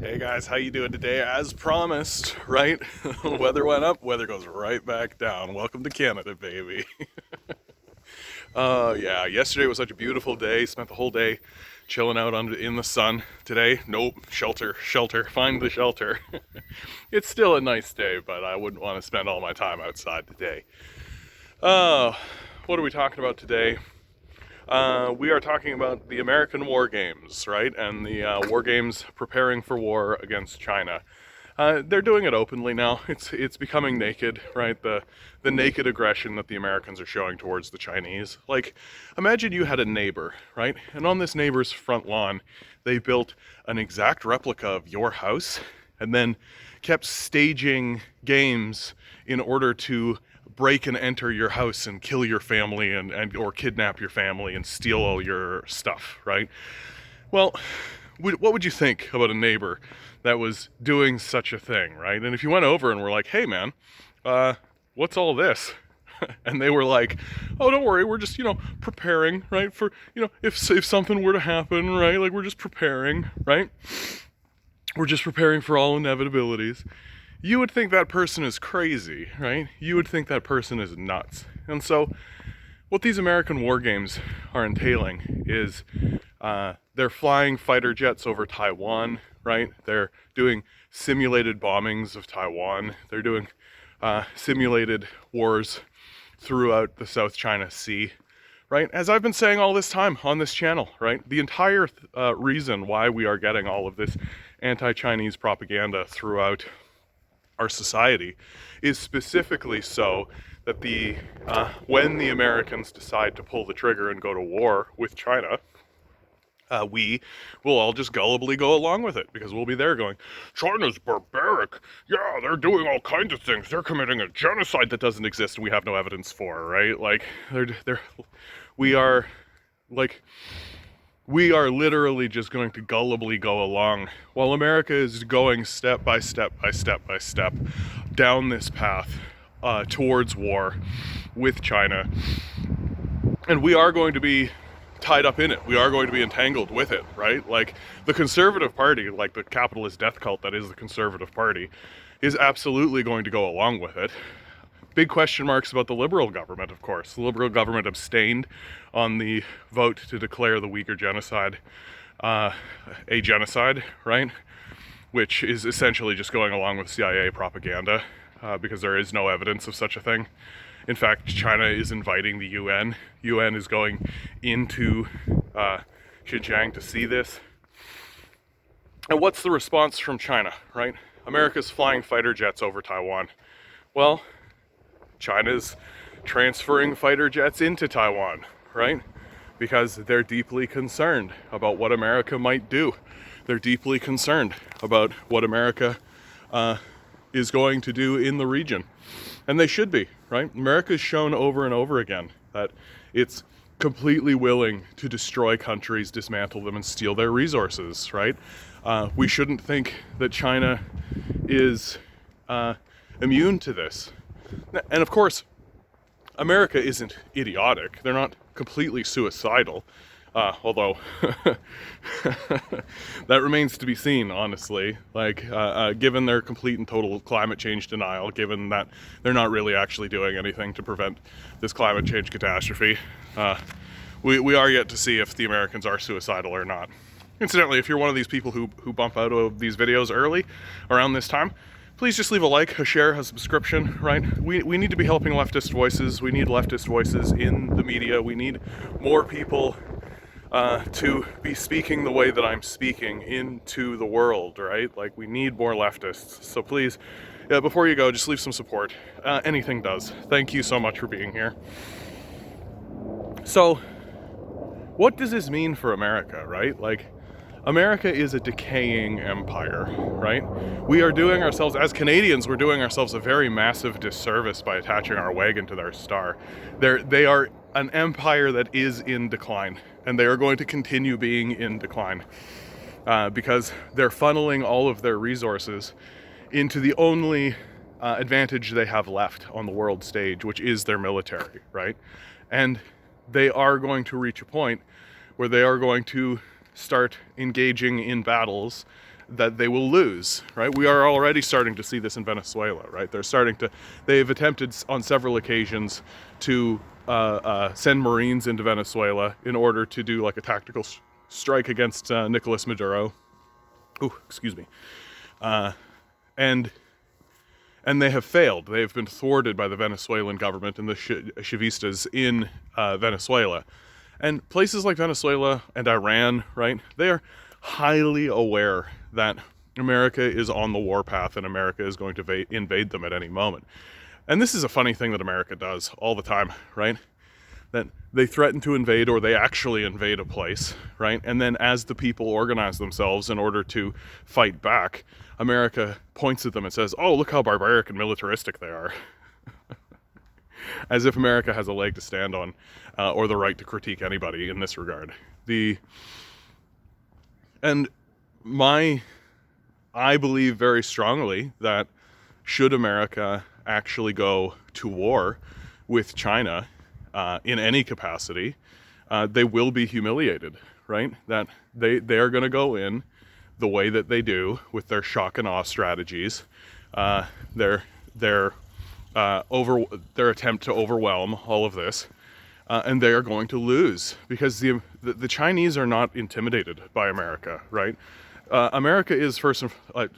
Hey guys, how you doing today? As promised, right? Weather went up, weather goes right back down. Welcome to Canada, baby. Yeah, yesterday was such a beautiful day. Spent the whole day chilling out under in the sun. Today, nope, shelter, shelter, find the shelter. It's still a nice day, but I wouldn't want to spend all my time outside today. Uh, what are we talking about today? We are talking about the American war games, right? And the war games preparing for war against China. They're doing it openly now. It's becoming naked, right? The naked aggression that the Americans are showing towards the Chinese. Like, imagine you had a neighbor, right? And on this neighbor's front lawn, they built an exact replica of your house, and then kept staging games in order to break and enter your house and kill your family and or kidnap your family and steal all your stuff, right? Well, what would you think about a neighbor that was doing such a thing, right? And if you went over and were like, hey man, what's all this? And they were like, oh, don't worry, we're just, preparing, right? For, if something were to happen, right? Like, we're just preparing, right? We're just preparing for all inevitabilities. You would think that person is crazy, right? You would think that person is nuts. And so, what these American war games are entailing is they're flying fighter jets over Taiwan, right? They're doing simulated bombings of Taiwan. They're doing simulated wars throughout the South China Sea, right? As I've been saying all this time on this channel, right? The entire reason why we are getting all of this anti-Chinese propaganda throughout our society is specifically so that when the Americans decide to pull the trigger and go to war with China, we will all just gullibly go along with it because we'll be there going, China's barbaric. Yeah, they're doing all kinds of things. They're committing a genocide that doesn't exist and we have no evidence for, right? Like, we are, like, we are literally just going to gullibly go along while America is going step by step by step by step down this path towards war with China. And we are going to be tied up in it. We are going to be entangled with it, right? Like, the Conservative Party, like the capitalist death cult that is the Conservative Party, is absolutely going to go along with it. Big question marks about the Liberal government, of course. The Liberal government abstained on the vote to declare the Uyghur genocide a genocide, right? Which is essentially just going along with CIA propaganda because there is no evidence of such a thing. In fact, China is inviting the UN. UN is going into Xinjiang to see this. And what's the response from China, right? America's flying fighter jets over Taiwan. Well, China's transferring fighter jets into Taiwan, right? Because they're deeply concerned about what America might do. They're deeply concerned about what America is going to do in the region. And they should be, right? America's shown over and over again that it's completely willing to destroy countries, dismantle them, and steal their resources, right? We shouldn't think that China is immune to this. And of course, America isn't idiotic. They're not completely suicidal. Although that remains to be seen, honestly. Like, given their complete and total climate change denial, given that they're not really actually doing anything to prevent this climate change catastrophe, we are yet to see if the Americans are suicidal or not. Incidentally, if you're one of these people who bump out of these videos early, around this time, please just leave a like, a share, a subscription, right? We need to be helping leftist voices. We need leftist voices in the media. We need more people to be speaking the way that I'm speaking into the world, right? Like, we need more leftists. So please, before you go, just leave some support. Anything does. Thank you so much for being here. So, what does this mean for America, right? Like, America is a decaying empire, right? We are doing ourselves, as Canadians, we're doing ourselves a very massive disservice by attaching our wagon to their star. They are an empire that is in decline, and they are going to continue being in decline because they're funneling all of their resources into the only advantage they have left on the world stage, which is their military, right? And they are going to reach a point where they are going to start engaging in battles that they will lose, right? We are already starting to see this in Venezuela, right? They've attempted on several occasions to send Marines into Venezuela in order to do like a tactical strike against Nicolas Maduro. Ooh, excuse me. And they have failed. They have been thwarted by the Venezuelan government and the Chavistas in Venezuela. And places like Venezuela and Iran, right, they are highly aware that America is on the warpath and America is going to invade them at any moment. And this is a funny thing that America does all the time, right? That they threaten to invade, or they actually invade a place, right? And then as the people organize themselves in order to fight back, America points at them and says, oh, look how barbaric and militaristic they are. As if America has a leg to stand on, or the right to critique anybody in this regard. I believe very strongly that should America actually go to war with China in any capacity, they will be humiliated, right? That they are going to go in the way that they do with their shock and awe strategies, their attempt to overwhelm all of this, and they are going to lose because the Chinese are not intimidated by America, right? America is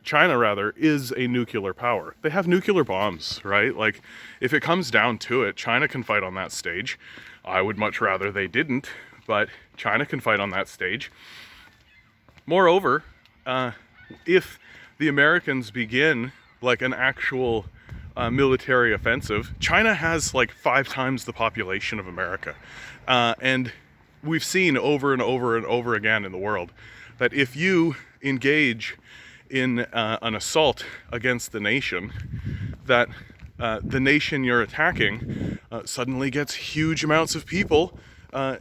China rather is a nuclear power. They have nuclear bombs, right? Like, if it comes down to it, China can fight on that stage. I would much rather they didn't, but China can fight on that stage. Moreover, if the Americans begin like an actual military offensive, China has like 5 times the population of America. And we've seen over and over and over again in the world that if you engage in an assault against the nation, that the nation you're attacking suddenly gets huge amounts of people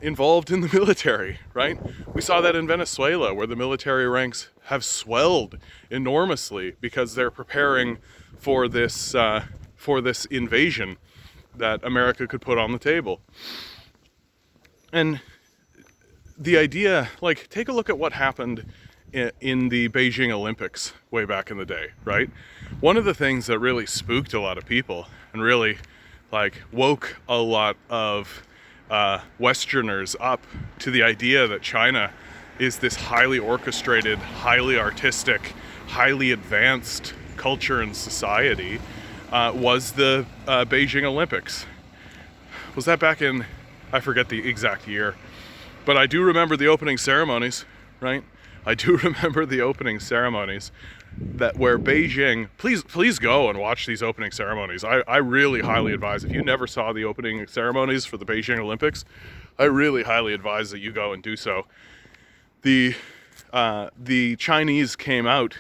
involved in the military, right? We saw that in Venezuela, where the military ranks have swelled enormously because they're preparing for this invasion that America could put on the table. And the idea, like, take a look at what happened in the Beijing Olympics way back in the day, right? One of the things that really spooked a lot of people and really like woke a lot of Westerners up to the idea that China is this highly orchestrated, highly artistic, highly advanced culture and society was the Beijing Olympics. Was that back in, I forget the exact year, but I do remember the opening ceremonies, right? I do remember the opening ceremonies where Beijing, please go and watch these opening ceremonies. I really highly advise, if you never saw the opening ceremonies for the Beijing Olympics, I really highly advise that you go and do so. The Chinese came out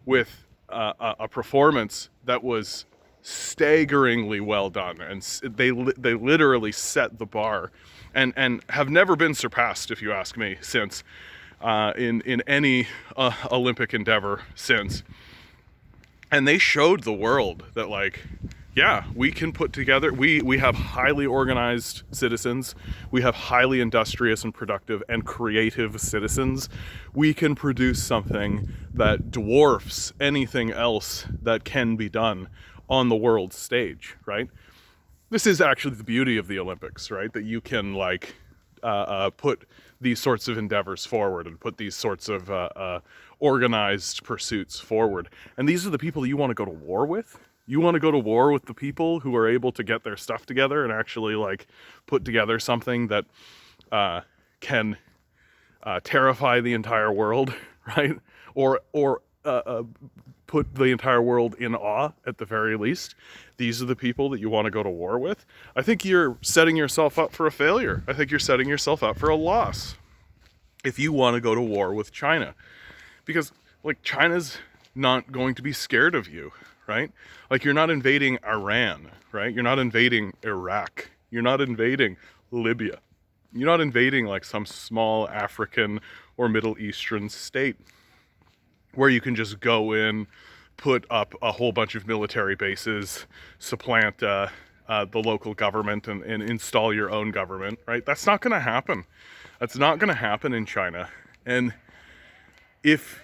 with a performance that was staggeringly well done, and they literally set the bar and have never been surpassed, if you ask me, since in any Olympic endeavor since. And they showed the world that, like, yeah, we can put together, we have highly organized citizens, we have highly industrious and productive and creative citizens. We can produce something that dwarfs anything else that can be done on the world stage, right? This is actually the beauty of the Olympics, right? That you can, like, put these sorts of endeavors forward and put these sorts of organized pursuits forward. And these are the people you want to go to war with. You want to go to war with the people who are able to get their stuff together and actually, like, put together something that can terrify the entire world, right? Or put the entire world in awe, at the very least. These are the people that you want to go to war with. I think you're setting yourself up for a failure. I think you're setting yourself up for a loss if you want to go to war with China. Because, like, China's not going to be scared of you, right? Like, you're not invading Iran, right? You're not invading Iraq. You're not invading Libya. You're not invading, like, some small African or Middle Eastern state where you can just go in, put up a whole bunch of military bases, supplant the local government and install your own government, right? That's not going to happen. That's not going to happen in China. And if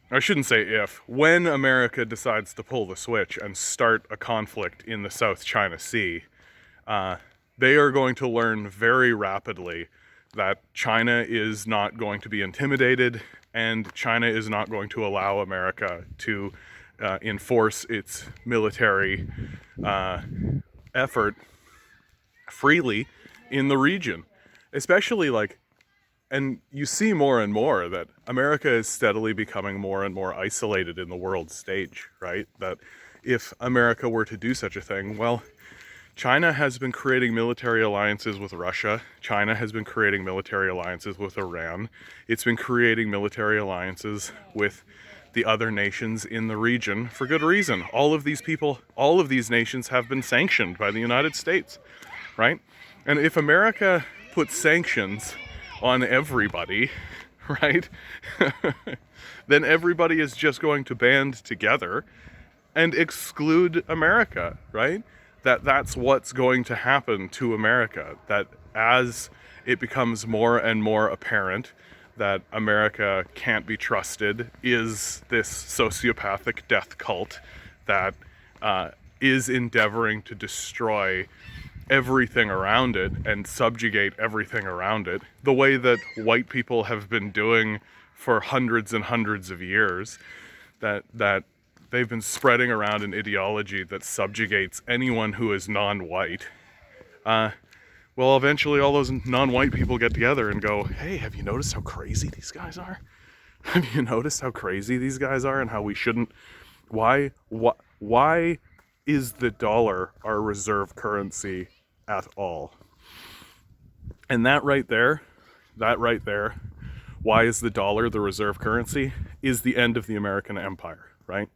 I shouldn't say if, when America decides to pull the switch and start a conflict in the South China Sea, they are going to learn very rapidly that China is not going to be intimidated, and China is not going to allow America to enforce its military effort freely in the region. Especially and you see more and more that America is steadily becoming more and more isolated in the world stage, right? That if America were to do such a thing, well, China has been creating military alliances with Russia. China has been creating military alliances with Iran. It's been creating military alliances with the other nations in the region for good reason. All of these people, all of these nations have been sanctioned by the United States, right? And if America puts sanctions on everybody, right, then everybody is just going to band together and exclude America, right? That's what's going to happen to America. That as it becomes more and more apparent that America can't be trusted, is this sociopathic death cult that is endeavoring to destroy everything around it and subjugate everything around it, the way that white people have been doing for hundreds and hundreds of years, that they've been spreading around an ideology that subjugates anyone who is non-white. Well, eventually all those non-white people get together and go, hey, have you noticed how crazy these guys are? Have you noticed how crazy these guys are and how we shouldn't... Why is the dollar our reserve currency at all? And that right there, why is the dollar the reserve currency, is the end of the American empire, right?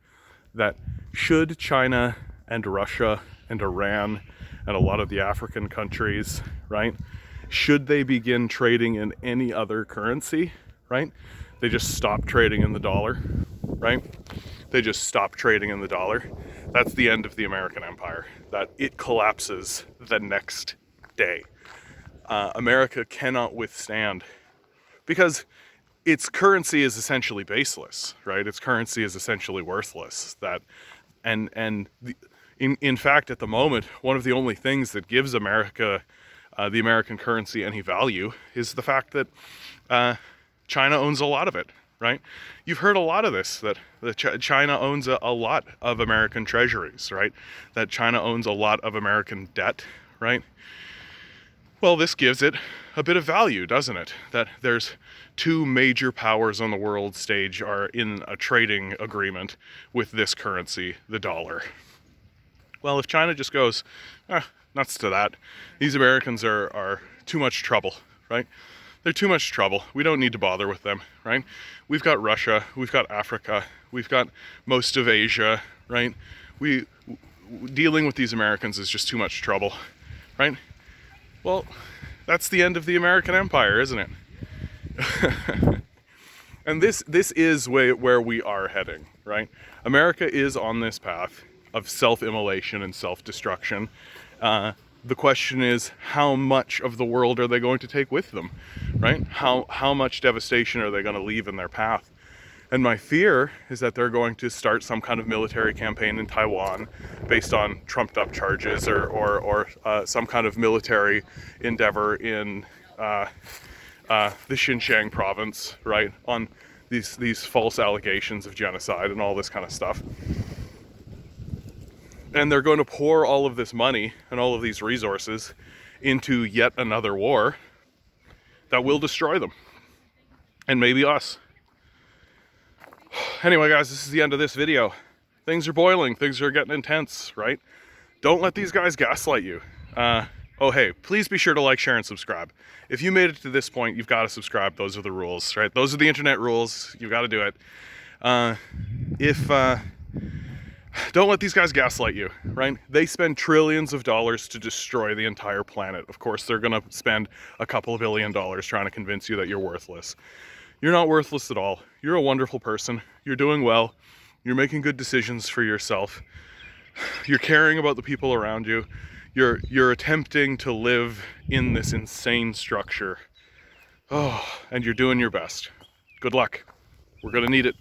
That should China and Russia and Iran and a lot of the African countries, right, should they begin trading in any other currency, right, they just stop trading in the dollar, right? They just stop trading in the dollar. That's the end of the American empire. That it collapses the next day. America cannot withstand, because its currency is essentially baseless, right? Its currency is essentially worthless. In fact, at the moment, one of the only things that gives America the American currency any value is the fact that China owns a lot of it, right? You've heard a lot of this, that China owns a lot of American treasuries, right? That China owns a lot of American debt, right? Well, this gives it a bit of value, doesn't it? That there's two major powers on the world stage are in a trading agreement with this currency, the dollar. Well, if China just goes, nuts to that, these Americans are too much trouble, right? They're too much trouble. We don't need to bother with them, right? We've got Russia, we've got Africa, we've got most of Asia, right? Dealing with these Americans is just too much trouble, right? Well, that's the end of the American empire, isn't it? And this is where we are heading, right? America is on this path of self-immolation and self-destruction. The question is, how much of the world are they going to take with them, right? How much devastation are they going to leave in their path? And my fear is that they're going to start some kind of military campaign in Taiwan based on trumped up charges, or some kind of military endeavor in the Xinjiang province, right? On these false allegations of genocide and all this kind of stuff. And they're going to pour all of this money and all of these resources into yet another war that will destroy them. And maybe us. Anyway, guys, this is the end of this video. Things are boiling. Things are getting intense, right? Don't let these guys gaslight you. Oh, hey, please be sure to like, share, and subscribe. If you made it to this point, you've got to subscribe. Those are the rules, right? Those are the internet rules. You've got to do it. Don't let these guys gaslight you, right? They spend trillions of dollars to destroy the entire planet. Of course, they're going to spend a couple of $1 billion trying to convince you that you're worthless. You're not worthless at all. You're a wonderful person. You're doing well. You're making good decisions for yourself. You're caring about the people around you. You're attempting to live in this insane structure. Oh, and you're doing your best. Good luck. We're going to need it.